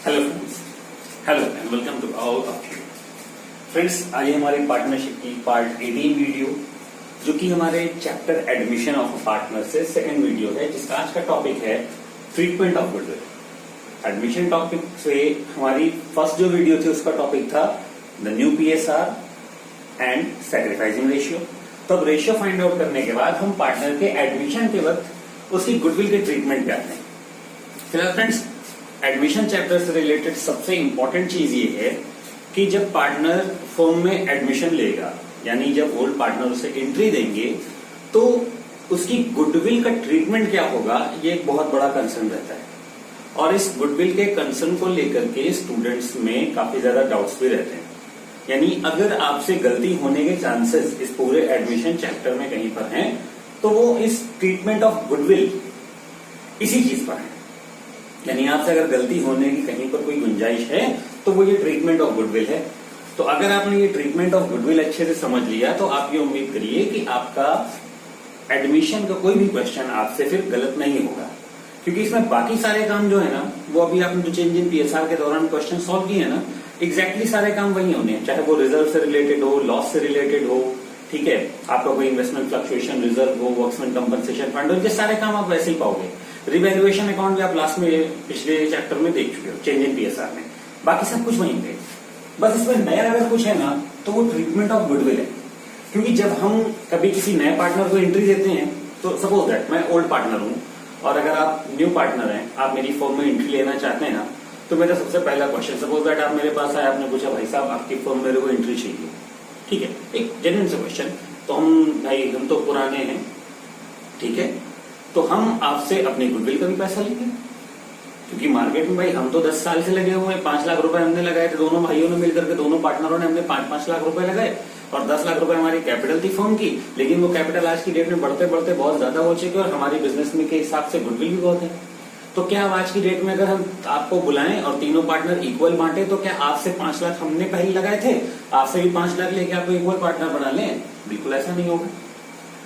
Hello friends, hello and welcome to all of you friends. आज हमारी partnership की part 18 video, जो कि हमारे चैप्टर एडमिशन ऑफ पार्टनर से सेकंड वीडियो है, जिसका आज का टॉपिक है treatment of goodwill. Admission topic से हमारी फर्स्ट जो वीडियो थी उसका टॉपिक था the new PSR and sacrificing ratio. तो अब रेशियो फाइंड आउट करने के बाद हम पार्टनर के एडमिशन के वक्त उसकी गुडविल के ट्रीटमेंट पे आते हैं। फिलहाल फ्रेंड्स, एडमिशन चैप्टर से रिलेटेड सबसे इंपॉर्टेंट चीज ये है कि जब पार्टनर फर्म में एडमिशन लेगा, यानी जब ओल्ड पार्टनर उसे एंट्री देंगे, तो उसकी गुडविल का ट्रीटमेंट क्या होगा, ये एक बहुत बड़ा कंसर्न रहता है। और इस गुडविल के कंसर्न को लेकर के स्टूडेंट्स में काफी ज्यादा डाउट्स भी रहते हैं। यानी अगर आपसे गलती होने के चांसेस इस पूरे एडमिशन चैप्टर में कहीं पर हैं, तो वो इस ट्रीटमेंट ऑफ गुडविल इसी चीज पर है। यानी आपसे अगर गलती होने की कहीं पर कोई गुंजाइश है तो वो ये ट्रीटमेंट ऑफ गुडविल है। तो अगर आपने ये ट्रीटमेंट ऑफ गुडविल अच्छे से समझ लिया तो आप ये उम्मीद करिए कि आपका एडमिशन का कोई भी क्वेश्चन आपसे फिर गलत नहीं होगा, क्योंकि इसमें बाकी सारे काम जो है ना, वो अभी आपने जो चेंज इन PSR के दौरान क्वेश्चन सॉल्व किए ना, एग्जैक्टली सारे काम वही होने हैं, चाहे वो रिजर्व से रिलेटेड हो, लॉस से रिलेटेड हो, ठीक है, आपका कोई इन्वेस्टमेंट फ्लक्चुएशन रिजर्व हो, वर्क्समैन कंपनसेशन फंड हो, ये सारे काम आप वैसे ही पाओगे। रिवैल्यूएशन अकाउंट भी आप लास्ट में पिछले चैप्टर में देख चुके हो चेंज इन PSR में, बाकी सब कुछ वहीं पे। बस इसमें नया अगर कुछ है ना, तो वो ट्रीटमेंट ऑफ गुडविल है। क्योंकि जब हम कभी किसी नए पार्टनर को एंट्री देते हैं, तो सपोज दैट मैं ओल्ड पार्टनर हूं और अगर आप न्यू पार्टनर हैं, आप मेरी फर्म में एंट्री लेना चाहते हैं ना, तो मेरा सबसे पहला क्वेश्चन, सपोज दैट आप मेरे पास आए, आपने पूछा भाई साहब आपकी फर्म मेरे को एंट्री चाहिए, ठीक है, एक जेन्युइन सा क्वेश्चन। तो हम तो पुराने हैं, ठीक है, तो हम आपसे अपने गुडविल का भी पैसा लेंगे, क्योंकि मार्केट में भाई हम तो 10 साल से लगे हुए हैं। 5 लाख रुपए हमने लगाए थे, दोनों भाइयों ने मिलकर के, दोनों पार्टनरों ने हमने 5-5 लाख रुपए लगाए और 10 लाख रुपए हमारी कैपिटल थी फर्म की। लेकिन वो कैपिटल आज की डेट में बढ़ते बढ़ते बहुत ज्यादा हो चुकी है और हमारी बिजनेस में के हिसाब से गुडविल भी बहुत है। तो क्या आज की डेट में अगर हम आपको बुलाएं और तीनों पार्टनर इक्वल बांटे, तो क्या आपसे 5 लाख हमने पहले लगाए थे, आपसे भी 5 लाख लेके आपको इक्वल पार्टनर बना लें? बिल्कुल ऐसा नहीं होगा।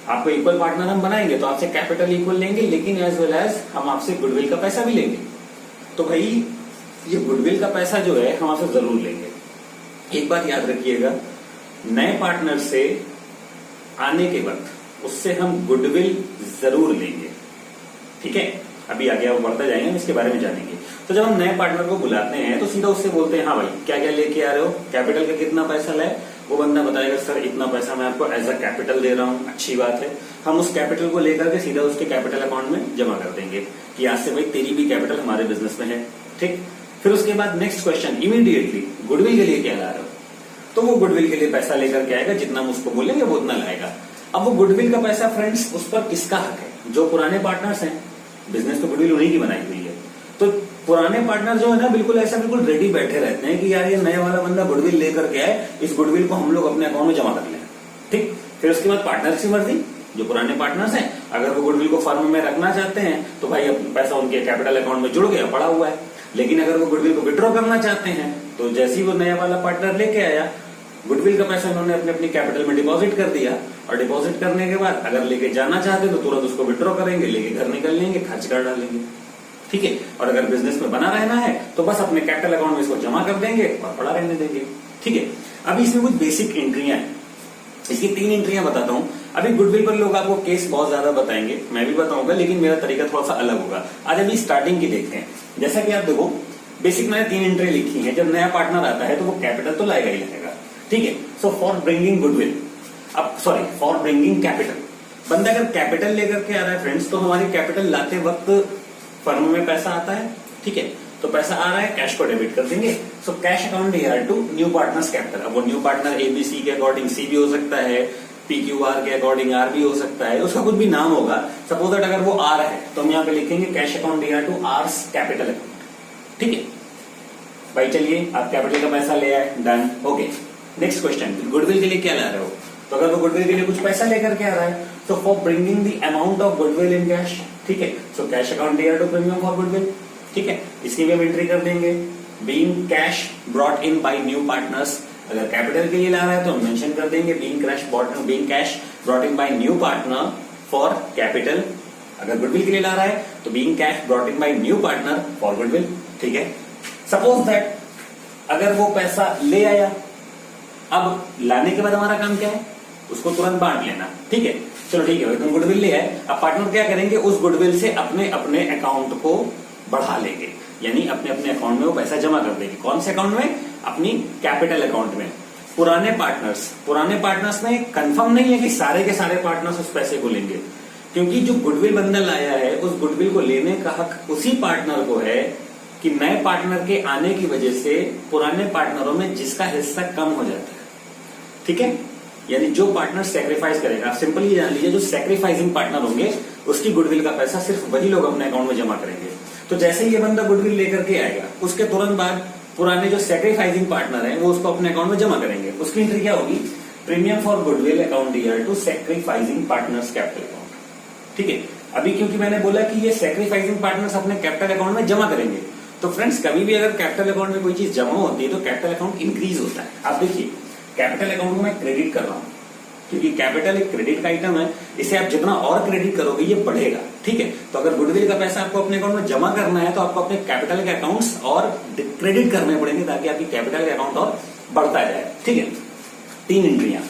आपको इक्वल पार्टनर हम बनाएंगे तो आपसे कैपिटल इक्वल लेंगे, लेकिन एज वेल एज हम आपसे गुडविल का पैसा भी लेंगे। तो भाई ये गुडविल का पैसा जो है हम आपसे जरूर लेंगे। एक बात याद रखिएगा, नए पार्टनर से आने के वक्त उससे हम गुडविल जरूर लेंगे, ठीक है। अभी आगे आप बढ़ते जाएंगे, हम इसके बारे में जानेंगे। तो जब हम नए पार्टनर को बुलाते हैं तो सीधा उससे बोलते हैं, हाँ भाई क्या क्या लेके आ रहे हो, कैपिटल का कितना पैसा लाए। वो बंदा बताएगा सर इतना पैसा मैं आपको एज अ कैपिटल दे रहा हूँ, अच्छी बात है। हम उस कैपिटल को लेकर के सीधा उसके कैपिटल अकाउंट में जमा कर देंगे कि आज से भाई तेरी भी कैपिटल हमारे बिजनेस में है, ठीक। फिर उसके बाद नेक्स्ट क्वेश्चन, इमीडिएटली गुडविल के लिए क्या ला रहे हो, तो वो गुडविल के लिए पैसा लेकर के आएगा, जितना हम उसको बोलेंगे वो उतना लाएगा। अब वो गुडविल का पैसा फ्रेंड्स उस पर किसका हक है? जो पुराने पार्टनर्स हैं, बिजनेस तो गुडविल उन्हीं की बनाई हुई है। तो पुराने पार्टनर जो है ना, बिल्कुल ऐसा बिल्कुल रेडी बैठे रहते हैं कि यार ये नया वाला बंदा गुडविल लेकर के आए, इस गुडविल को हम लोग अपने अकाउंट में जमा कर लें, ठीक। फिर उसके बाद पार्टनर की मर्जी, जो पुराने पार्टनर्स हैं, अगर वो गुडविल को फर्म में रखना चाहते हैं तो भाई पैसा उनके कैपिटल अकाउंट में जुड़ गया, पड़ा हुआ है। लेकिन अगर वो गुडविल को विड्रॉ करना चाहते हैं तो जैसे ही वो नया वाला पार्टनर लेके आया, गुडविल का पैसा उन्होंने अपनी कैपिटल में डिपॉजिट कर दिया और डिपॉजिट करने के बाद अगर लेके जाना चाहते तो तुरंत उसको विड्रॉ करेंगे, लेके घर निकल लेंगे, खर्च कर डालेंगे, ठीक है। और अगर बिजनेस में बना रहना है तो बस अपने कैपिटल अकाउंट में इसको जमा कर देंगे और पड़ा रहने देंगे, ठीक है। अभी इसमें कुछ बेसिक एंट्रियां हैं, इसकी 3 एंट्रियां बताता हूं। अभी गुडविल पर लोग आपको केस बहुत ज्यादा बताएंगे, मैं भी बताऊंगा, लेकिन मेरा तरीका थोड़ा सा अलग होगा। आज अभी स्टार्टिंग की देखते हैं। जैसा कि आप देखो, बेसिक मैंने 3 एंट्री लिखी है। जब नया पार्टनर आता है तो वो कैपिटल तो लाएगा ही लाएगा, ठीक है। सो फॉर ब्रिंगिंग गुडविल, अब सॉरी फॉर ब्रिंगिंग कैपिटल, बंदा अगर कैपिटल लेकर के आ रहा है फ्रेंड्स, तो हमारी कैपिटल लाते वक्त फर्म में पैसा आता है, ठीक है। तो पैसा आ रहा है, कैश को डेबिट कर देंगे। So cash account here to new partners capital. अब वो न्यू पार्टनर ABC के अकॉर्डिंग C भी हो सकता है, PQR के अकॉर्डिंग R भी हो सकता है, उसका कुछ भी नाम होगा। सपोज दैट अगर वो R है तो हम यहाँ पे लिखेंगे cash account here to R's capital account, ठीक है भाई। चलिए आप कैपिटल का पैसा ले आए, done, okay. Next question, goodwill के लिए क्या ला रहे हो, तो अगर वो गुडविल के लिए कुछ पैसा लेकर के आ रहा है, तो for bringing the amount of goodwill in cash, ठीक है। So cash account here to premium for goodwill, ठीक है। इसकी भी हम एंट्री कर देंगे। Being cash brought in by new partners, अगर कैपिटल के लिए ला रहा है तो हम मेंशन कर देंगे being cash brought in by new partner for capital. अगर गुडविल के लिए ला रहा है तो being cash brought in by new partner for goodwill, ठीक है। सपोज दैट अगर वो पैसा ले आया, अब लाने के बाद हमारा काम क्या है, उसको तुरंत बांट लेना। ठीक है, चलो ठीक है, तुम गुडविल ले आए, अब पार्टनर क्या करेंगे, उस गुडविल से अपने अपने अकाउंट को बढ़ा लेंगे, यानी अपने अपने अकाउंट में वो पैसा जमा कर देंगे। कौन से अकाउंट में, अपनी कैपिटल अकाउंट में। पुराने पार्टनर्स में कंफर्म नहीं है कि सारे के सारे पार्टनर्स उस पैसे को लेंगे, क्योंकि जो गुडविल बंदा लाया है उस गुडविल को लेने का हक उसी पार्टनर को है कि नए पार्टनर के आने की वजह से पुराने पार्टनरों में जिसका हिस्सा कम हो जाता है। ठीक है, यानी जो पार्टनर सेक्रीफाइस करेगा, आप सिंपली जान लीजिए, जो सेक्रीफाइसिंग पार्टनर होंगे उसकी गुडविल का पैसा सिर्फ वही लोग अपने अकाउंट में जमा करेंगे। तो जैसे ही ये बंदा गुडविल लेकर के आएगा, उसके तुरंत बाद पुराने जो सेक्रीफाइसिंग पार्टनर हैं वो उसको अपने अकाउंट में जमा करेंगे। उसकी एंट्री क्या होगी, premium for goodwill account year to sacrificing partners capital account. ठीक है, अभी क्योंकि मैंने बोला कि ये सेक्रीफाइसिंग पार्टनर्स अपने कैपिटल अकाउंट में जमा करेंगे, तो फ्रेंड्स कभी भी अगर कैपिटल अकाउंट में कोई चीज जमा होती है तो कैपिटल अकाउंट इंक्रीज होता है। आप देखिए, कैपिटल अकाउंट को मैं क्रेडिट कर रहा हूं क्योंकि कैपिटल एक क्रेडिट का आइटम है, इसे आप जितना और क्रेडिट करोगे ये बढ़ेगा। ठीक है, तो अगर गुडविल का पैसा आपको अपने अकाउंट में जमा करना है तो आपको अपने कैपिटल के अकाउंट्स और क्रेडिट करने पड़ेंगे ताकि आपकी कैपिटल के अकाउंट और बढ़ता जाए। ठीक है, 3 एंट्रियां,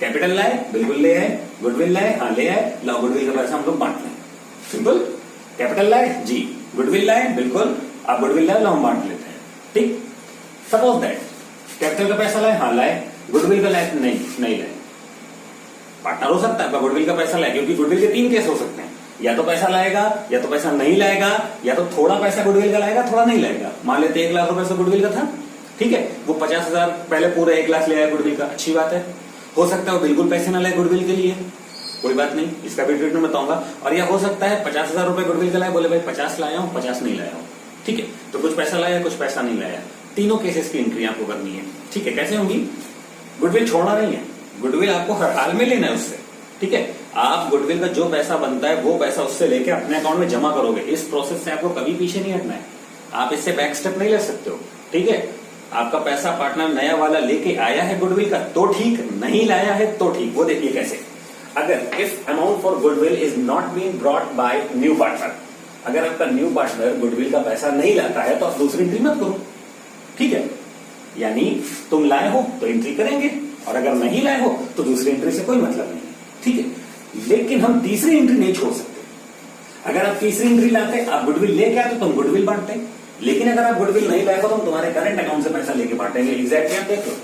कैपिटल लाए, बिल्कुल ले आए, गुडविल लाए, हाँ ले आए, लाओ गुडविल का पैसा हम लोग बांट लें। सिंपल, कैपिटल लाए जी, गुडविल लाए, बिल्कुल आप गुडविल लाए, लाओ हम बांट लेते हैं। ठीक, सपोज दैट कैपिटल का पैसा लाए, हाँ लाए, गुडविल का लाए, नहीं लाए। पार्टनर हो सकता है गुडविल का पैसा लाए, क्योंकि गुडविल के 3 केस हो सकते हैं, या तो पैसा लाएगा, या तो पैसा नहीं लाएगा, या तो थोड़ा पैसा गुडविल का लाएगा, थोड़ा नहीं लाएगा। मान लेते 1 लाख रुपए से गुडविल का था, ठीक है, वो 50,000 पहले पूरे 1 लाख ले आया गुडविल का, अच्छी बात है। हो सकता है वो बिल्कुल पैसे ना लाए गुडविल के लिए, कोई बात नहीं, इसका भी ट्रीटमेंट बताऊंगा। और यह हो सकता है 50,000 रुपए गुडविल का लाए, बोले भाई 50 लाया हूं, 50 नहीं लाया हूं। ठीक है, तो कुछ पैसा लाया, कुछ पैसा नहीं लाया, तीनों केसेस की एंट्री आपको करनी है। ठीक है, कैसे होंगी, गुडविल छोड़ना नहीं है, गुडविल आपको हर हाल में लेना है उससे। ठीक है, आप गुडविल का जो पैसा बनता है वो पैसा उससे लेके अपने अकाउंट में जमा करोगे। इस प्रोसेस से आपको कभी पीछे नहीं हटना है, आप इससे बैक स्टेप नहीं ले सकते हो। ठीक है, आपका पैसा पार्टनर नया वाला लेके आया है गुडविल का तो ठीक, नहीं लाया है तो ठीक। वो देखिए कैसे, अगर if amount for goodwill is not being brought by new partner, अगर आपका न्यू पार्टनर गुडविल का पैसा नहीं लाता है तो आप दूसरी एंट्री मत करो। ठीक है, यानी तुम लाए हो तो एंट्री करेंगे, और अगर नहीं लाए हो तो दूसरी एंट्री से कोई मतलब नहीं है। ठीक है, लेकिन हम तीसरी एंट्री नहीं छोड़ सकते। अगर आप तीसरी एंट्री लाते, आप गुडविल लेके आए तो तुम गुडविल बांटते, लेकिन अगर आप गुडविल नहीं लाए तो तुम तुम्हारे करंट अकाउंट से पैसा लेके बांटेंगे। एग्जैक्टली आप देख लो,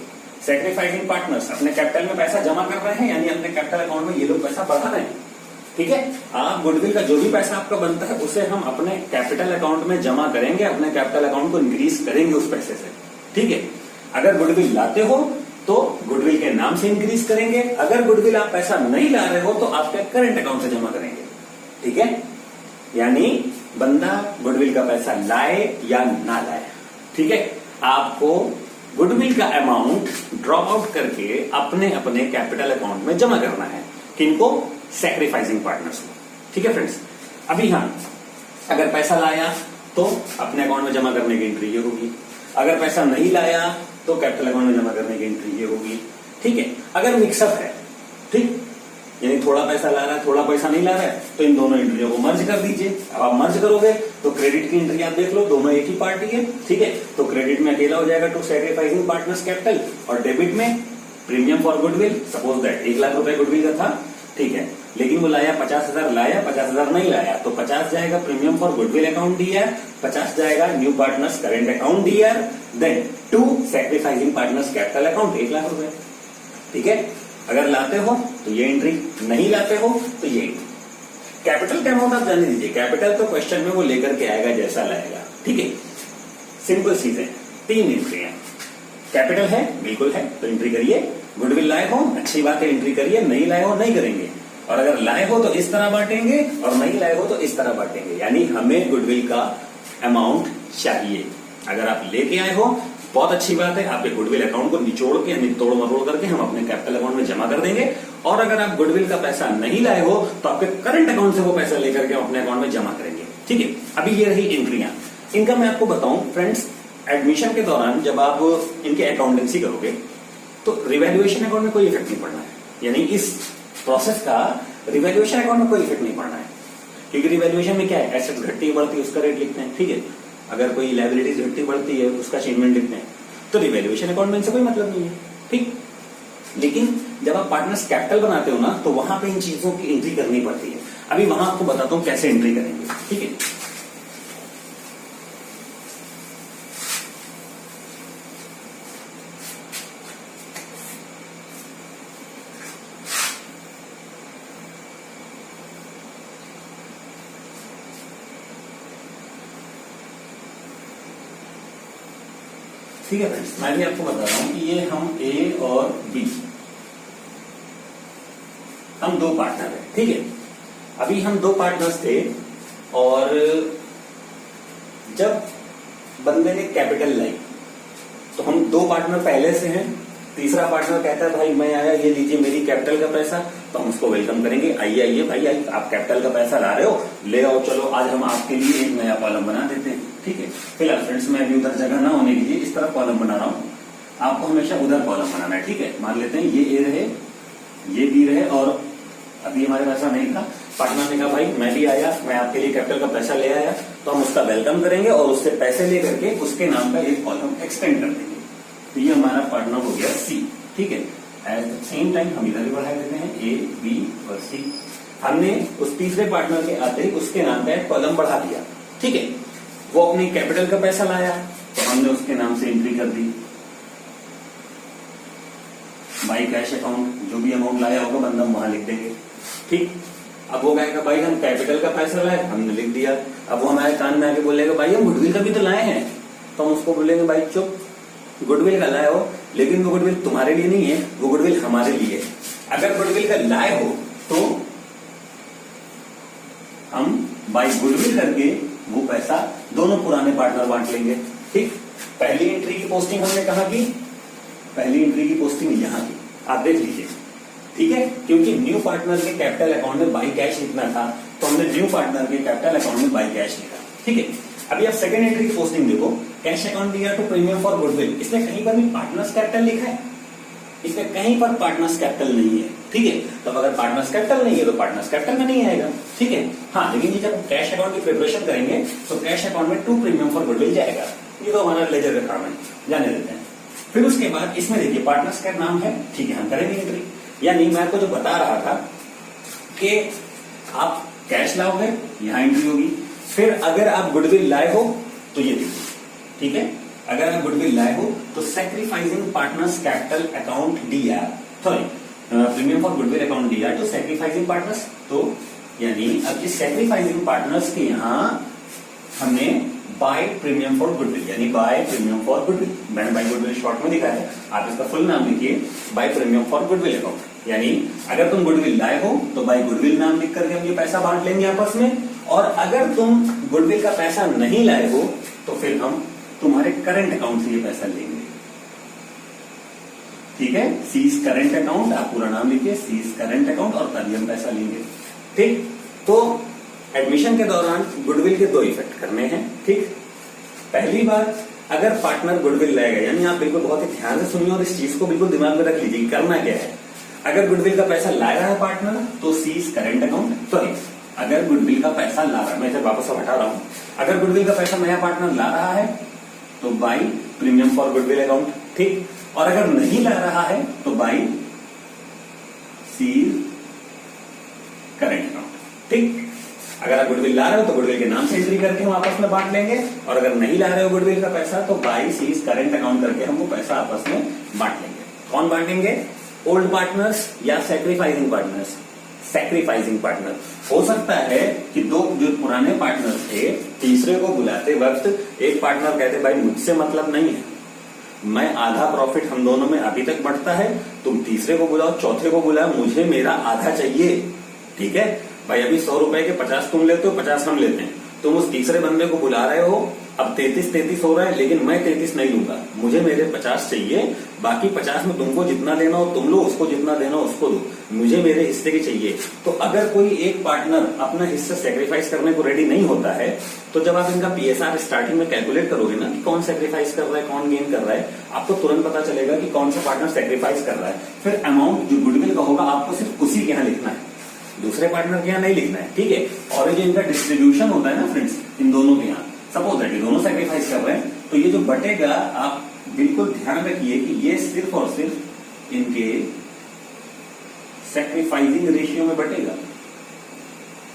सेक्रीफाइसिंग पार्टनर्स अपने कैपिटल में पैसा जमा कर रहे हैं, यानी अपने कैपिटल अकाउंट में ये लोग पैसा बढ़ा रहे हैं। ठीक है, आप गुडविल का जो भी पैसा आपका बनता है उसे हम अपने कैपिटल अकाउंट में जमा करेंगे, अपने कैपिटल अकाउंट को इंक्रीज करेंगे उस पैसे से। ठीक है, अगर गुडविल लाते हो तो गुडविल के नाम से इंक्रीज करेंगे, अगर गुडविल आप पैसा नहीं ला रहे हो तो आपके करंट अकाउंट से जमा करेंगे। ठीक है, यानी बंदा गुडविल का पैसा लाए या ना लाए, ठीक है, आपको गुडविल का अमाउंट ड्रॉप आउट करके अपने अपने कैपिटल अकाउंट में जमा करना है। किनको, सेक्रीफाइसिंग पार्टनर्स को। ठीक है फ्रेंड्स, अभी हाँ, अगर पैसा लाया तो अपने अकाउंट में जमा करने की एंट्री ये होगी, अगर पैसा नहीं लाया तो कैपिटल अकाउंट में जमा करने की एंट्री ये होगी। ठीक है, अगर मिक्सअप है, ठीक, यानी थोड़ा पैसा ला रहा है, थोड़ा पैसा नहीं ला रहा है, तो इन दोनों एंट्रियों को मर्ज कर दीजिए। अब आप मर्ज करोगे तो क्रेडिट की एंट्री आप देख लो, दोनों एक ही पार्टी है। ठीक है, तो क्रेडिट में अकेला हो जाएगा टू सेक्रीफाइसिंग पार्टनर्स कैपिटल, और डेबिट में premium for goodwill. Suppose that 1 lakh रुपए गुडविल का था, ठीक है, लेकिन वो लाया 50,000 लाया, 50,000 नहीं लाया, तो 50 जाएगा premium for goodwill account year, 50 जाएगा new partners current account year, then to sacrificing partners capital account 1 lakh रुपए। ठीक है, अगर लाते हो तो ये एंट्री, नहीं लाते हो तो ये एंट्री। कैपिटल का अमाउंट आप जाने दीजिए, कैपिटल तो क्वेश्चन में वो लेकर के आएगा जैसा लाएगा। ठीक है, सिंपल चीजें, 3 एंट्रियां। कैपिटल है, बिल्कुल है तो एंट्री करिए, गुडविल लाए हो अच्छी बात है एंट्री करिए, नहीं लाए हो नहीं करेंगे, और अगर लाए हो तो इस तरह बांटेंगे और नहीं लाए हो तो इस तरह बांटेंगे। यानी हमें गुडविल का अमाउंट चाहिए। अगर आप लेके आए हो बहुत अच्छी बात है, आपके गुडविल अकाउंट को निचोड़ के, यानी तोड़ मरोड़ करके हम अपने कैपिटल अकाउंट में जमा कर देंगे, और अगर आप गुडविल का पैसा नहीं लाए हो तो आपके करंट अकाउंट से वो पैसा लेकर के अपने अकाउंट में जमा करेंगे। ठीक है, अभी ये रही एंट्रियां। इनका मैं आपको बताऊं फ्रेंड्स, एडमिशन के दौरान जब आप इनके अकाउंटेंसी करोगे तो रिवैल्यूएशन अकाउंट में कोई इफेक्ट नहीं पड़ना है, यानी इस प्रोसेस का रिवैल्यूएशन अकाउंट में कोई इफेक्ट नहीं पड़ना है, क्योंकि रिवैल्यूएशन में क्या है, एसेट्स घटती बढ़ती है उसका रेट लिखते हैं। ठीक है, अगर कोई लायबिलिटीज घटती बढ़ती है उसका चेंजमेंट लिखते हैं, तो रिवैल्यूएशन अकाउंट में इनसे कोई मतलब नहीं है, ठीक। लेकिन जब आप पार्टनर्स कैपिटल बनाते हो ना, तो वहां पे इन चीजों की एंट्री करनी पड़ती है। अभी वहां आपको बताता हूं कैसे एंट्री करेंगे, ठीक है। ठीक है फ्रेंड्स, मैं भी आपको बता रहा हूं कि ये हम ए और बी, हम दो पार्टनर हैं, ठीक है। अभी हम दो पार्टनर्स थे और जब बंदे ने कैपिटल लाई, तो हम दो पार्टनर पहले से हैं, तीसरा पार्टनर कहता है भाई मैं आया, ये लीजिए मेरी कैपिटल का पैसा, तो हम उसको वेलकम करेंगे, आइए आइए भाई आइए, आप कैपिटल का पैसा ला रहे हो, ले आओ, चलो आज हम आपके लिए एक नया कॉलम बना देते हैं, ठीक है। फिलहाल फ्रेंड्स मैं अभी उधर जगह ना होने के लिए इस तरह कॉलम बना रहा हूं, आपको हमेशा उधर कॉलम बनाना है, ठीक है। मान लेते हैं ये ए रहे, ये बी रहे, और अभी हमारे पास ऐसा नहीं था, पार्टनर ने कहा भाई मैं भी आया, मैं आपके लिए कैपिटल का पैसा ले आया, तो हम उसका वेलकम करेंगे और उससे पैसे लेकर के उसके नाम का एक कॉलम एक्सटेंड कर देंगे, तो ये हमारा पार्टनर हो गया सी, ठीक है। एट द सेम टाइम हम इधर भी बढ़ा देते हैं ए बी और सी, हमने उस तीसरे पार्टनर के आते ही उसके नाम का एक कॉलम बढ़ा दिया, ठीक है। वो अपनी कैपिटल का पैसा लाया, तो हमने उसके नाम से एंट्री कर दी, बाई कैश अकाउंट, जो भी अमाउंट लाया होगा बंदा वहां लिख देंगे, ठीक। अब वो कहेगा भाई हम कैपिटल का पैसा लाए, हमने लिख दिया। अब वो हमारे कान में आके बोलेगा भाई हम गुडविल का भी तो लाए हैं, तो हम उसको बोलेंगे भाई चुप, गुडविल का लाए हो, लेकिन वो गुडविल तुम्हारे लिए नहीं है, वो गुडविल हमारे लिए है। अगर गुडविल का लाए हो तो हम बाई गुडविल करके वो पैसा दोनों पुराने पार्टनर बांट लेंगे, ठीक। पहली एंट्री की पोस्टिंग हमने कहा की, पहली एंट्री की पोस्टिंग यहां की, आप देख लीजिए, ठीक है। क्योंकि न्यू पार्टनर के कैपिटल अकाउंट में बाई कैश लिखना था, तो हमने न्यू पार्टनर के कैपिटल अकाउंट में बाई कैश लिखा, ठीक है। अभी आप सेकंड एंट्री की पोस्टिंग देखो, कैश अकाउंट दिया टू प्रीमियम फॉर गुडविल, इसमें कहीं पर भी पार्टनर्स कैपिटल लिखा है, इसमें कहीं पर पार्टनर्स कैपिटल नहीं है, ठीक है। तो अगर पार्टनर्स कैपिटल नहीं है तो पार्टनर्स कैपिटल में नहीं आएगा, ठीक है। हाँ, लेकिन ये जब कैश अकाउंट की प्रिपरेशन करेंगे तो कैश अकाउंट में टू प्रीमियम फॉर गुडविल जाएगा, ये तो हमारा लेजर का काम है, जाने देते हैं। फिर उसके बाद इसमें देखिए पार्टनर्स का नाम है, ठीक है, हम करेंगे एंट्री। यानी मैं आपको जो बता रहा था कि आप कैश लाओगे, यहां एंट्री होगी, फिर अगर आप गुडविल लाए हो तो ये देखिए, ठीक है। अगर आप गुडविल लाए हो तो sacrificing partners capital account DR, sorry premium for goodwill account DR to sacrificing partners, तो यानी अब इस सैक्रिफाइसिंग पार्टनर्स के यहां हमने बाय प्रीमियम फॉर गुडविल, यानी बाय प्रीमियम फॉर गुडविल, मैंने बाय गुडविल शॉर्ट में दिखा है, आप इसका फुल नाम लिखिए by premium for goodwill account. यानी अगर तुम गुडविल लाए हो तो बाय गुडविल नाम लिख करके हम ये पैसा बांट लेंगे आपस में, और अगर तुम गुडविल का पैसा नहीं लाए हो तो फिर हम तुम्हारे करंट अकाउंट से ये पैसा लेंगे, ठीक है। सीज करंट अकाउंट, आप पूरा नाम लिखिए, सीज करंट अकाउंट, और तभी हम पैसा लेंगे, ठीक। तो एडमिशन के दौरान गुडविल के दो इफेक्ट करने हैं, ठीक। पहली बात, अगर पार्टनर गुडविल लाएगा, यानी आप बिल्कुल बहुत ही ध्यान से सुनिए और इस चीज को बिल्कुल दिमाग में रख लीजिए, करना क्या है। अगर गुडविल का पैसा ला रहा है पार्टनर तो सीज करंट अकाउंट, सॉरी अगर गुडविल का पैसा ला रहा है, मैं इसे वापस हटा रहा हूं, अगर गुडविल का पैसा नया पार्टनर ला रहा है तो by premium for goodwill account, ठीक। और अगर नहीं ला रहा है तो बाई सीज करंट अकाउंट, ठीक। अगर आप गुडविल ला रहे हो तो गुडविल के नाम से एंट्री करके हम आपस में बांट लेंगे, और अगर नहीं ला रहे हो गुडविल का पैसा तो बाई सीज करंट अकाउंट करके हम वो पैसा आपस में बांट लेंगे। कौन बांटेंगे? ओल्ड पार्टनर्स या सैक्रिफाइसिंग पार्टनर्स? Sacrificing partner. हो सकता है कि दो जो पुराने पार्टनर थे, तीसरे को बुलाते वक्त एक पार्टनर कहते भाई मुझसे मतलब नहीं है, मैं आधा प्रॉफिट हम दोनों में अभी तक बढ़ता है, तुम तीसरे को बुलाओ, चौथे को बुलाओ, मुझे मेरा आधा चाहिए, ठीक है भाई। अभी 100 रुपए के 50 तुम लेते हो, 50 हम लेते हैं, तुम उस तीसरे बंदे को बुला रहे हो, अब 33 हो रहा है, लेकिन मैं 33 नहीं लूंगा, मुझे मेरे 50 चाहिए, बाकी 50 में तुमको जितना देना हो तुम लो, उसको जितना देना हो उसको दो, मुझे मेरे हिस्से की चाहिए। तो अगर कोई एक पार्टनर अपना हिस्सा सेक्रीफाइस करने को रेडी नहीं होता है, तो जब आप इनका पीएसआर स्टार्टिंग में कैलकुलेट करोगे ना कि कौन सेक्रीफाइस कर रहा है, कौन गेन कर रहा है, आपको तुरंत पता चलेगा कि कौन सा पार्टनर सेक्रीफाइस कर रहा है। फिर अमाउंट जो गुडविल का होगा आपको सिर्फ उसी के यहाँ लिखना है, दूसरे पार्टनर के यहाँ नहीं लिखना है, ठीक है। और जो इनका डिस्ट्रीब्यूशन होता है ना फ्रेंड्स, इन दोनों के यहाँ सपोज दैट ये दोनों सेक्रीफाइस कर रहे हैं, तो ये जो बटेगा आप बिल्कुल ध्यान रखिए कि ये सिर्फ और सिर्फ इनके सैक्रिफाइसिंग रेशियो में बटेगा।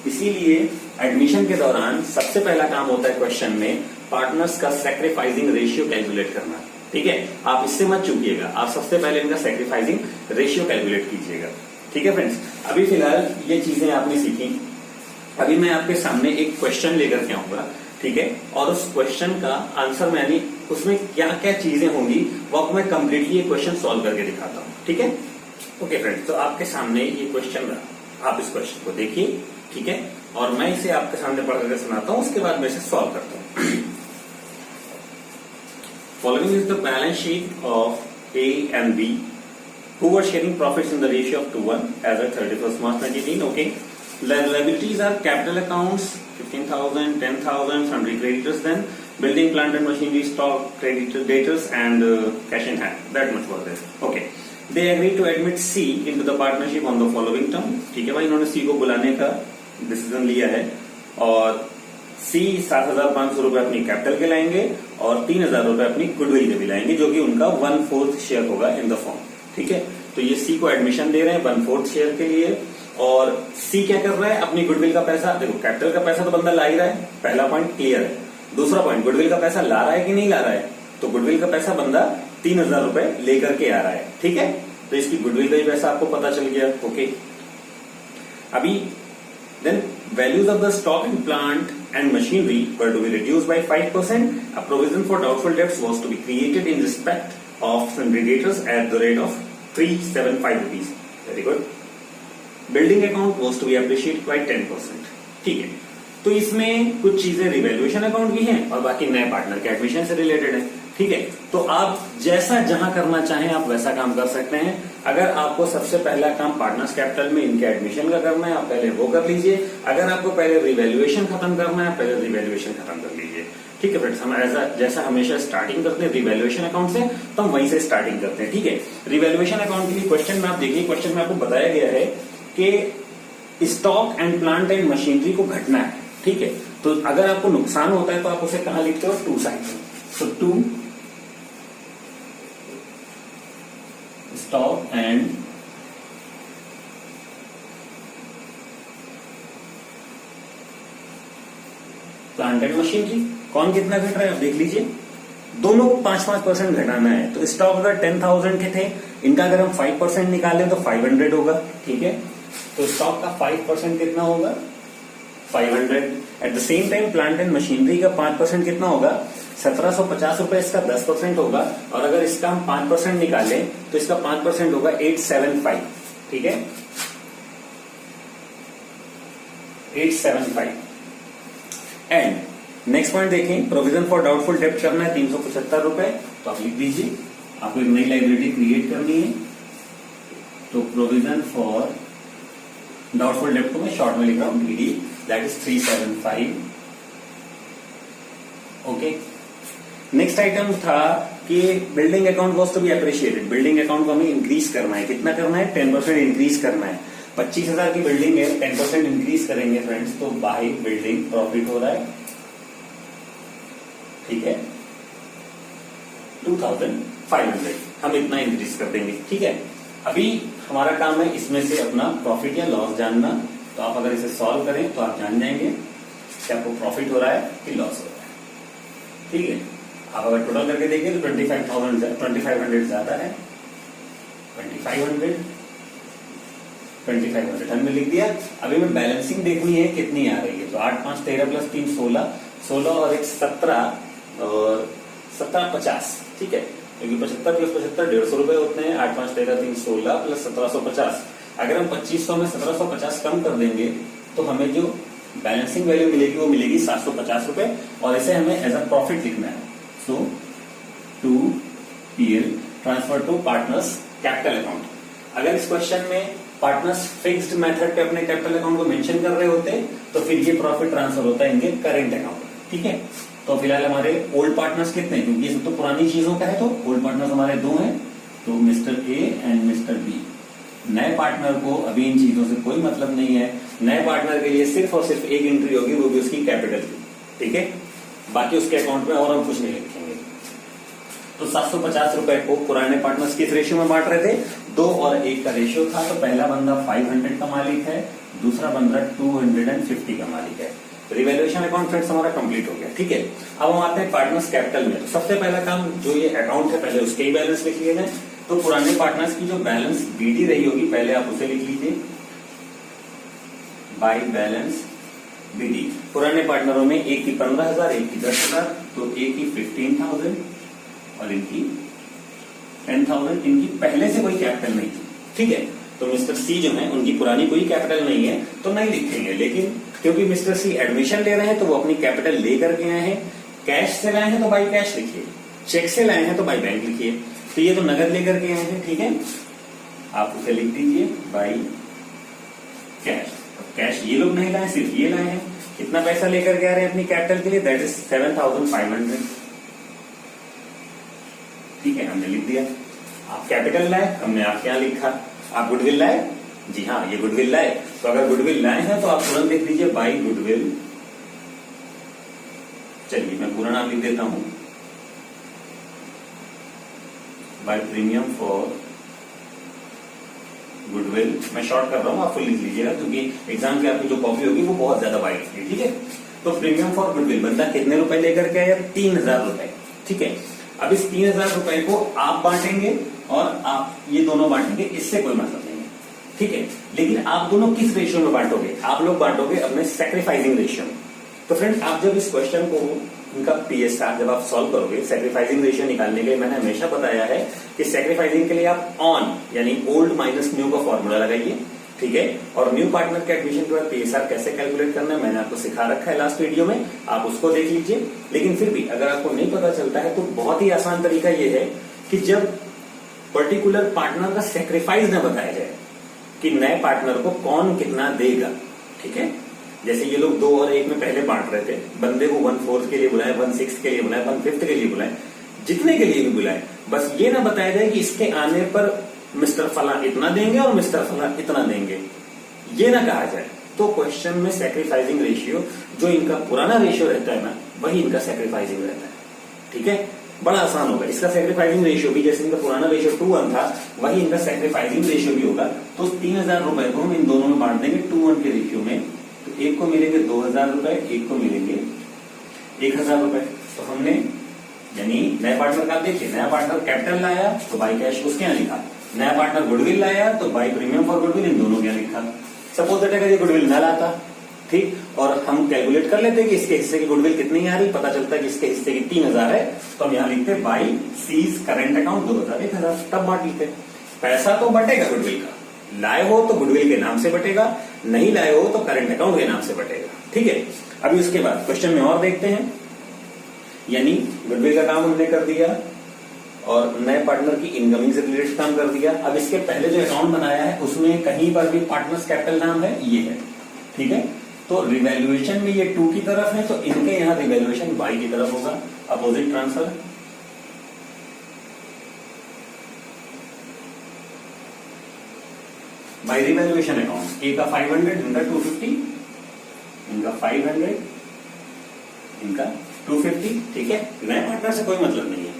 इसीलिए एडमिशन के दौरान सबसे पहला काम होता है क्वेश्चन में पार्टनर्स का सैक्रिफाइसिंग रेशियो कैलकुलेट करना। ठीक है, आप इससे मत चूकिएगा, आप सबसे पहले इनका सैक्रिफाइसिंग रेशियो कैलकुलेट कीजिएगा। ठीक है फ्रेंड्स, अभी फिलहाल ये चीजें आपने सीखी। अभी मैं आपके सामने एक क्वेश्चन लेकर के आऊंगा, ठीक है, और उस क्वेश्चन का आंसर में यानी उसमें क्या क्या चीजें होंगी वो मैं कंप्लीटली ये क्वेश्चन सॉल्व करके दिखाता हूं। ठीक है, ओके फ्रेंड्स, तो आपके सामने ये क्वेश्चन रहा, आप इस क्वेश्चन को देखिए। ठीक है, और मैं इसे आपके सामने पढ़ करके सुनाता हूं, उसके बाद मैं इसे सॉल्व करता हूं। Following is the balance sheet of A and B who were sharing profits in the ratio of 2:1 as at 31st March 2018. Okay, liabilities are capital accounts 15,000, 10,000, sundry creditors, then building, plant and machinery, stock, creditor, debtors, and cash in hand. That much was there. Okay, they agreed to admit C into the partnership on the following term. ठीक है भाई, इन्होंने C को बुलाने का decision लिया है और C 7,500 रुपए अपनी कैपिटल के लाएंगे और 3,000 रुपए अपनी गुडविल के भी लाएंगे, जो कि उनका 1/4 शेयर होगा इन द फॉर्म। ठीक है, तो ये सी को एडमिशन दे रहे हैं 1/4 शेयर के लिए, और सी क्या कर रहा है, अपनी गुडविल का पैसा, देखो कैपिटल का पैसा तो बंदा ला ही रहा है, पहला पॉइंट क्लियर है। दूसरा पॉइंट, गुडविल का पैसा ला रहा है कि नहीं ला रहा है, तो गुडविल का पैसा बंदा 3,000 रुपए लेकर के आ रहा है। ठीक है, तो इसकी गुडविल का ही पैसा आपको पता चल गया। ओके, अभी then values of the stock and plant and machinery were to be reduced by 5%. A provision for doubtful debts was to be created in respect of sundry debtors at the rate of 375 rupees. Very good. Building account was to be appreciated by 10%. ठीक है, तो इसमें कुछ चीजें revaluation account की हैं और बाकी नए पार्टनर के एडमिशन से रिलेटेड है। ठीक है, तो आप जैसा जहां करना चाहें आप वैसा काम कर सकते हैं। अगर आपको सबसे पहला काम पार्टनर्स कैपिटल में इनके एडमिशन का करना है, आप पहले वो कर लीजिए। अगर आपको पहले रिवैल्यूएशन खत्म करना है, पहले रिवैल्यूएशन खत्म कर लीजिए। ठीक है फ्रेंड्स, हम जैसा हमेशा स्टार्टिंग करते हैं रिवैल्यूएशन अकाउंट से, तो हम वहीं से स्टार्टिंग करते हैं। ठीक है, रिवैल्यूएशन अकाउंट के लिए क्वेश्चन में आप देखिए, क्वेश्चन में आपको बताया गया है कि stock and plant and machinery को घटना है। ठीक है, तो अगर आपको नुकसान होता है तो आप उसे कहां लिखते हो, टू साइड में। तो to stock and plant and machinery कौन कितना घट रहा है आप देख लीजिए, दोनों को 5-5% घटाना है। तो स्टॉक अगर 10,000 के थे, इनका अगर हम 5% निकालें तो 500 होगा। ठीक है, तो स्टॉक का 5% कितना होगा, 500। At the same time plant and machinery का 5% कितना होगा, 1,750 रुपए, इसका 10% होगा, और अगर इसका हम 5% निकालें तो इसका 5% होगा 875। ठीक है, 875। एंड नेक्स्ट पॉइंट देखें, प्रोविजन फॉर डाउटफुल डेब्ट करना है 375 रुपए, तो आप लिख दीजिए। आपको एक नई लाइबिलिटी क्रिएट करनी है, तो प्रोविजन फॉर डाउटफुल डेब्ट को मैं शॉर्ट में लिख रहा हूं DD, that is 375। Okay, next item था कि building account was to be appreciated. Building account को हमें इंक्रीज करना है, कितना करना है, 10% इंक्रीज करना है। 25,000 की बिल्डिंग है, 10% इंक्रीज करेंगे फ्रेंड्स, तो बाय बिल्डिंग प्रॉफिट हो रहा है। ठीक है, 2,500 हम इतना इंक्रीज कर देंगे। ठीक है, अभी हमारा काम है इसमें से अपना प्रॉफिट या लॉस जानना। तो आप अगर इसे सॉल्व करें तो आप जान जाएंगे कि आपको प्रॉफिट हो रहा है कि लॉस हो रहा है। ठीक है, आप अगर टोटल करके देखें तो 25,000 ज्यादा है, 2500 हमने लिख दिया। अभी हमें बैलेंसिंग देखनी है कितनी आ रही है, तो 8 5 13 प्लस 3 16 और एक 17 और 17 50। ठीक है, क्योंकि 75 प्लस 75 150 रुपए होते हैं। 8 5 13 3 16 प्लस 1750। अगर हम 2500 में 1750 कम कर देंगे तो हमें जो बैलेंसिंग वैल्यू मिलेगी वो मिलेगी 750 रुपए, और इसे हमें एज अ प्रॉफिट लिखना है। So to PL transfer to partners capital account. अगर इस क्वेश्चन में पार्टनर्स फिक्स्ड मेथड पे अपने कैपिटल अकाउंट को मेंशन कर रहे होते तो फिर ये प्रॉफिट ट्रांसफर होता है इनके करेंट अकाउंट। ठीक है, तो फिलहाल हमारे ओल्ड पार्टनर्स कितने हैं, क्योंकि ये सब तो पुरानी चीजों का है, तो ओल्ड पार्टनर्स हमारे 2 हैं, तो mister A and mister B. नए पार्टनर को अभी इन चीजों से कोई मतलब नहीं है। नए पार्टनर के लिए सिर्फ और सिर्फ एक एंट्री होगी, वो भी उसकी कैपिटल की। ठीक है, बाकी उसके अकाउंट में और हम कुछ नहीं लिखेंगे। तो 750 रुपए को पुराने पार्टनर्स किस रेशियो में बांट रहे थे? 2 और 1 का रेशियो था। तो पहला बंदा 500 का मालिक है, दूसरा बंदा 250 का मालिक है। रिवैल्यूएशन अकाउंट फ्रेंड्स हमारा कंप्लीट हो गया। ठीक है, अब हम आते हैं पार्टनर्स कैपिटल में। तो सबसे पहला काम, जो ये अकाउंट है पहले उसके ही बैलेंस लिख लिए जाए। तो पुराने पार्टनर्स की जो बैलेंस बीडी रही होगी पहले आप उसे लिख लीजिए, बाय बैलेंस बीडी। पुराने पार्टनरों में एक की 15,000, एक की 10,000, तो एक की 15,000 और इनकी 10,000। इनकी पहले से कोई कैपिटल नहीं थी। ठीक है, तो मिस्टर सी जो है उनकी पुरानी कोई कैपिटल नहीं है तो नहीं लिखेंगे, लेकिन क्योंकि मिस्टर सी एडमिशन ले रहे हैं तो वो अपनी कैपिटल लेकर के आए हैं। कैश से लाए हैं तो बाई कैश लिखिए, चेक से लाए हैं तो बाई बैंक लिखिए। तो ये तो नगद लेकर के आए हैं। ठीक है, आप उसे लिख दीजिए बाई कैश। कैश ये लोग नहीं लाए, सिर्फ ये लाए हैं। कितना पैसा लेकर के आ रहे हैं अपनी कैपिटल के लिए? That is 7,500। ठीक है, हमने लिख दिया। आप कैपिटल लाए, हमने आपके यहां लिखा। आप गुडविल लाए? जी हाँ, ये गुडविल लाए। तो अगर गुडविल लाए हैं तो आप तुरंत लिख दीजिए बाई गुडविल। चलिए मैं पूरा नाम लिख देता हूं, बाय प्रीमियम फॉर गुडविल। मैं शॉर्ट कर रहा हूं, आप फुल लिख लीजिएगा क्योंकि एग्जाम की आपकी जो कॉपी होगी वो बहुत ज्यादा वाइड होगी। ठीक है, तो प्रीमियम फॉर गुडविल बंदा कितने रुपए लेकर के आया? 3,000 रुपए। ठीक है, अब इस 3,000 रुपए को आप बांटेंगे और आप ये दोनों बांटेंगे, इससे कोई मतलब नहीं है। ठीक है, लेकिन आप दोनों किस रेशियो में बांटोगे? आप लोग बांटोगे अपने सैक्रिफाइसिंग रेशियो में। तो फ्रेंड्स, आप जब इस क्वेश्चन को इनका पीएसआर जब आप सॉल्व करोगे सैक्रिफाइसिंग रेशियो निकालने के लिए, मैंने हमेशा बताया है कि सैक्रिफाइसिंग के लिए आप ऑन यानी ओल्ड माइनस न्यू का फॉर्मूला लगाइए। ठीक है, और न्यू पार्टनर के एडमिशन के बाद पीएसआर कैसे कैलकुलेट करना है मैंने आपको सिखा रखा है लास्ट वीडियो में, आप उसको देख लीजिए। लेकिन फिर भी अगर आपको नहीं पता चलता है तो बहुत ही आसान तरीका यह है कि जब पर्टिकुलर पार्टनर का सेक्रीफाइस न बताया जाए कि नए पार्टनर को कौन कितना देगा। ठीक है, जैसे ये लोग 2 और 1 में पहले बांट रहे थे, बंदे को 1/4 के लिए बुलाए, 1/6 के लिए बुलाए, 1/5 के लिए बुलाए, जितने के लिए भी बुलाए, बस ये ना बताया जाए कि इसके आने पर मिस्टर फला इतना देंगे और मिस्टर फला इतना देंगे, ये ना कहा जाए। तो क्वेश्चन में सैक्रिफाइसिंग रेशियो जो इनका पुराना रेशियो रहता है ना, वही इनका सैक्रिफाइसिंग रहता है। ठीक है, बड़ा आसान होगा। इसका सैक्रिफाइसिंग रेशियो भी जैसे इनका पुराना रेशियो 2:1 था, वही इनका सैक्रिफाइसिंग रेशियो भी होगा। तो 3,000 रुपए को हम इन दोनों में बांट देंगे 2:1 के रेशियो में। तो एक को मिलेंगे 2,000 रुपए, एक को मिलेंगे 1,000 रुपए। तो हमने यानी नया पार्टनर का देखिए, नया पार्टनर कैपिटल लाया तो बाई कैश उसके यहां लिखा, नया पार्टनर गुडविल लाया तो बाई प्रीमियम फॉर गुडविल, इन दोनों के यहां लिखा। सपोज दैट अगर ये गुडविल न लाता, ठीक, और हम कैलकुलेट कर लेते कि इसके हिस्से की गुडविल कितनी आ रही, पता चलता है कि इसके हिस्से की 3,000 है, तो हम यहां लिखते बाई सीज करेंट अकाउंट 2,000 1,000, तब बांट लिखते। पैसा तो बटेगा गुडविल का, लाए हो तो गुडविल के नाम से बटेगा, नहीं लाए हो तो करंट अकाउंट के नाम से बटेगा। ठीक है, अभी उसके बाद क्वेश्चन में और देखते हैं। यानी गुडविल का काम हमने कर दिया और नए पार्टनर की इनकमिंग से रिलेटेड काम कर दिया। अब इसके पहले जो अकाउंट बनाया है उसमें कहीं पर भी पार्टनर्स कैपिटल नाम है, ये है। ठीक है, तो रिवैल्यूएशन में ये 2 की तरफ है, तो इनके यहां रिवैल्यूएशन y की तरफ होगा, opposite transfer. By revaluation account, A का 500, इनका 250, इनका 500, इनका 250। ठीक है, नए पार्टनर से कोई मतलब नहीं है।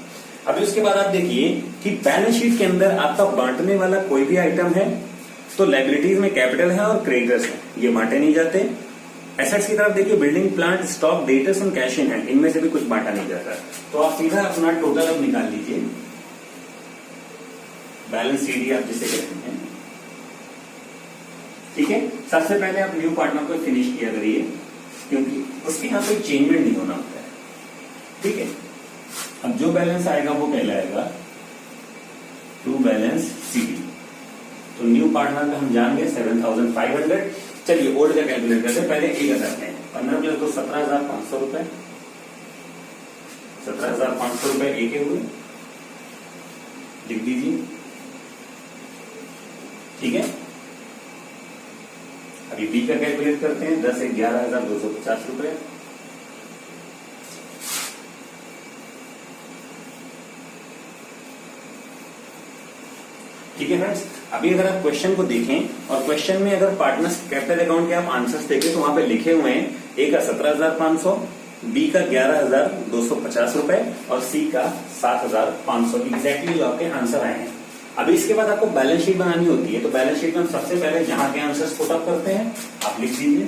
अभी उसके बाद आप देखिए कि बैलेंस शीट के अंदर आपका बांटने वाला कोई भी आइटम है तो लायबिलिटीज में कैपिटल है और क्रेडिटर्स है, ये बांटे नहीं जाते। एसेट्स की तरफ देखिए, building, plant, stock, debtors and cash in hand, इनमें से भी कुछ बांटा नहीं जाता। तो आप सीधा अपना टोटल अब निकाल लीजिए, बैलेंस शीट आप जिसे कहते हैं। ठीक है, सबसे पहले आप न्यू पार्टनर को फिनिश किया करिए क्योंकि उसके यहां कोई चेंजमेंट नहीं होना होता है। ठीक है, अब जो बैलेंस आएगा वो कहलाएगा टू बैलेंस सीडी। तो न्यू पार्टनर का हम जान गए 7,500। चलिए ओल्ड का कैलकुलेट करते हैं। पहले 1,000 में 15 प्लस 2 17,500 रुपए, 17,500 रुपए एक हुए, लिख दीजिए। ठीक है, अभी बी का कैलकुलेट करते हैं। 10 एक 11,250 रुपए। ठीक है फ्रेंड्स, अभी अगर आप क्वेश्चन को देखें और क्वेश्चन में अगर पार्टनर्स कैपिटल अकाउंट के आप आंसर्स देखें तो वहां पे लिखे हुए हैं, ए का 17,500, बी का 11,250 रुपए और सी का 7,500 एग्जैक्टली जो आपके आंसर आए हैं। अभी इसके बाद आपको बैलेंस शीट बनानी होती है, तो बैलेंस शीट में हम सबसे पहले जहां के आंसर्स पुट अप करते हैं आप लिख दीजिए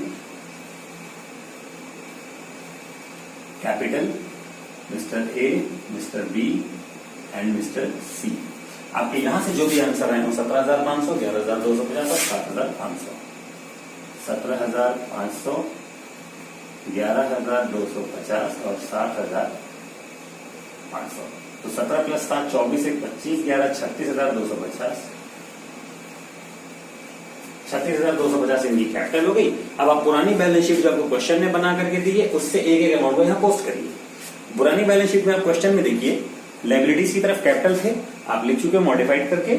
capital mister A, mister B and mister C. आपके यहां से जो भी आंसर आए हो 17,500, 11,250 और 7,500। 17,500, 11,250 और 7,500। तो 17 प्लस 7 24, 1 25, 11 36,250। 36,250 इनकी कैपिटल हो गई। अब आप पुरानी बैलेंस शीट जो आपको क्वेश्चन में बना करके दी है उससे एक एक अमाउंट को यहाँ पोस्ट करिए। पुरानी बैलेंस शीट में आप क्वेश्चन में देखिए लायबिलिटीज की तरफ कैपिटल थे, आप लिख चुके हो मॉडिफाइड करके।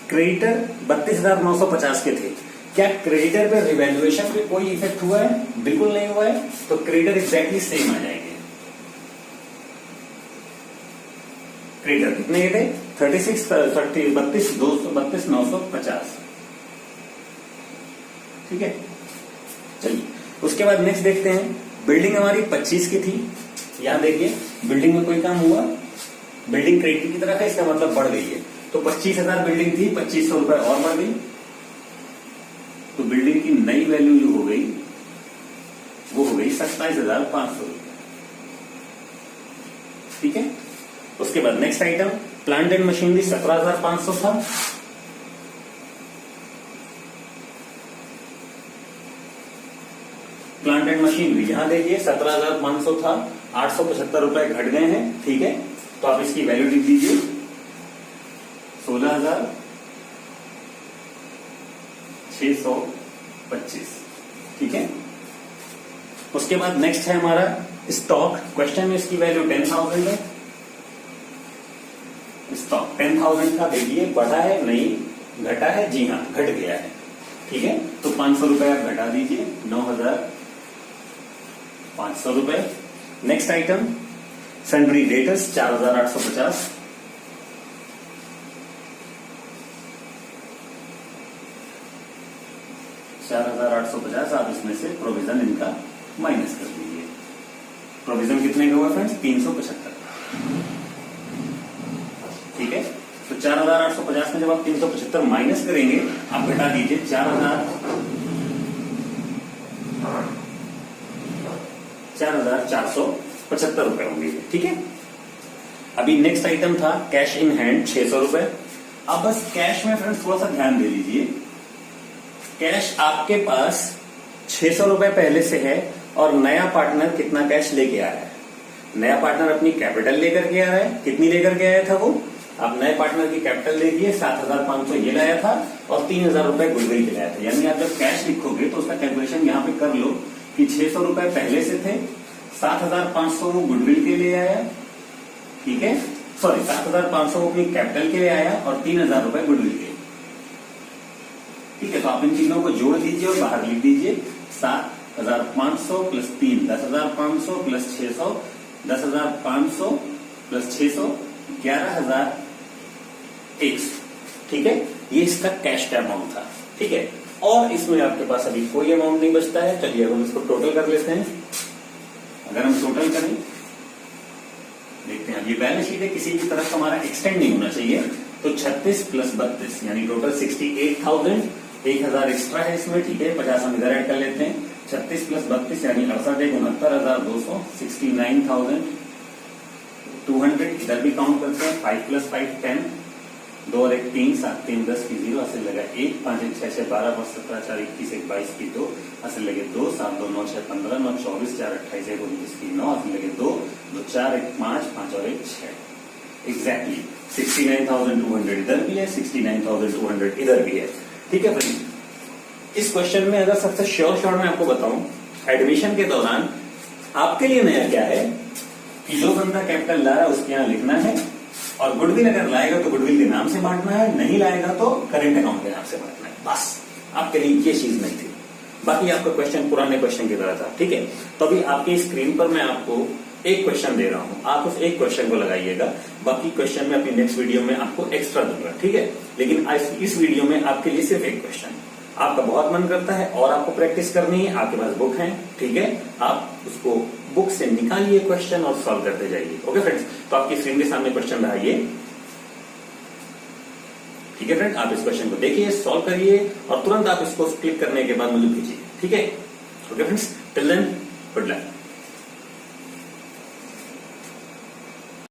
क्रेडिटर 32,950 के थे। क्या क्रेडिटर पे रिवैल्यूएशन पे कोई इफेक्ट हुआ है? बिल्कुल नहीं हुआ है, तो क्रेडिटर एग्जैक्टली सेम आ जाएंगे। क्रेडिटर कितने थे? 32,950। ठीक है, चलिए उसके बाद नेक्स्ट देखते हैं। बिल्डिंग हमारी 25 की थी। यहां देखिए बिल्डिंग में कोई काम हुआ, बिल्डिंग क्रेडिट की तरफ है, इसका मतलब बढ़ गई है। तो 25,000 बिल्डिंग थी, 2,500 रुपए और बढ़ गई। तो बिल्डिंग की नई वैल्यू जो हो गई वो हो गई 27,500 रुपए। ठीक है, उसके बाद next item plant and machinery 17,500 था। प्लांट एंड मशीनरी यहां देखिए 17,500 था, 875 रुपए घट गए हैं। ठीक है, तो आप इसकी वैल्यू लिख दीजिए 16,625। ठीक है, उसके बाद नेक्स्ट है हमारा स्टॉक। क्वेश्चन में इसकी वैल्यू 10,000 है। स्टॉक 10,000 का देखिए बढ़ा है नहीं घटा है? जी हाँ, घट गया है। ठीक है, तो 500 रुपए आप घटा दीजिए, 9,500 रुपए। Next item sundry debtors 4,850। आप इसमें से प्रोविजन इनका माइनस कर दीजिए। प्रोविजन कितने का हुआ फ्रेंड्स? 375। ठीक है, तो 4,850 में जब आप 375 माइनस करेंगे आप घटा दीजिए 4,475 रुपए होंगे। ठीक है, अभी नेक्स्ट आइटम था कैश इन हैंड 600 रुपए। अब बस कैश में फ्रेंड्स थोड़ा सा ध्यान दे लीजिए। कैश आपके पास 600 रुपए पहले से है और नया पार्टनर कितना कैश लेके आ रहा है? नया पार्टनर अपनी कैपिटल लेकर के आ रहा है। कितनी लेकर के आया था वो? आप नए पार्टनर की कैपिटल देखिए 7,500 ये लाया था और 3,000 रुपए गुडविल के लाया था। यानी आप जब कैश लिखोगे तो उसका कैलकुलेशन यहाँ पे कर लो कि 600 रुपए पहले से थे, 7,500 वो गुडविल के लिए आया। ठीक है, सॉरी 7,500 वो अपनी कैपिटल के लिए आया और 3,000 रुपए गुडविल के। ठीक है, तो आप इन तीनों को जोड़ दीजिए और बाहर लिख दीजिए 7,500 प्लस 3 10,500 प्लस 600 10,500 प्लस 600 11,100। ठीक है, ये इसका कैश का अमाउंट था। ठीक है, और इसमें आपके पास अभी कोई अमाउंट नहीं बचता है। चलिए अब हम इसको टोटल कर लेते हैं। अगर हम टोटल करें देखते हैं, अब ये बैलेंस शीट है, किसी भी तरफ हमारा एक्सटेंड नहीं होना चाहिए। तो 36 प्लस 32 यानी टोटल 68,000। 1,000 एक्स्ट्रा है इसमें। ठीक है, 50 हम इधर ऐड कर लेते हैं। 36 प्लस 32 यानी 68,69,200 69,200। इधर भी काउंट करते हैं। 5 प्लस 5 10, 2 और 1 3, 7 3 10 की 0 असल लगा 1, 5 1 6 6 12 5 17 4 21 1 22 की 2 असल लगे 2, 7 2 9 6 15 9 24 4 28 1 29 की 9 असल लगे 2 2 4 1 5 5 और 1 6। एग्जैक्टली 69,200 इधर भी है, 69,200 इधर भी है। ठीक है फ्रेंड, इस क्वेश्चन में अगर सबसे श्योर मैं आपको बताऊं, एडमिशन के दौरान आपके लिए नया क्या है कि जो बंदा कैपिटल ला रहा है उसके यहां लिखना है और गुडविल अगर लाएगा तो गुडविल के नाम से बांटना है, नहीं लाएगा तो करेंट अकाउंट के नाम से बांटना है। बस आपके लिए ये चीज नहीं थी। बाकी आपका क्वेश्चन पुराने क्वेश्चन की तरह था। ठीक है, तो अभी आपकी स्क्रीन पर मैं आपको एक क्वेश्चन दे रहा हूं, आप उस एक क्वेश्चन को लगाइएगा। बाकी क्वेश्चन में अपनी नेक्स्ट वीडियो में आपको एक्स्ट्रा दूंगा। ठीक है, लेकिन इस वीडियो में आपके लिए सिर्फ एक क्वेश्चन। आपका बहुत मन करता है और आपको प्रैक्टिस करनी है, आपके पास बुक है, ठीक है, आप उसको बुक से निकालिए क्वेश्चन और सॉल्व करते जाइए। ओके फ्रेंड्स, तो आपकी स्क्रीन के सामने क्वेश्चन रहा ये, ठीक है फ्रेंड, आप इस क्वेश्चन को देखिए, सॉल्व करिए और तुरंत आप इसको क्लिक करने के बाद मुझे भेजिए, ठीक है। Okay friends, till then good luck.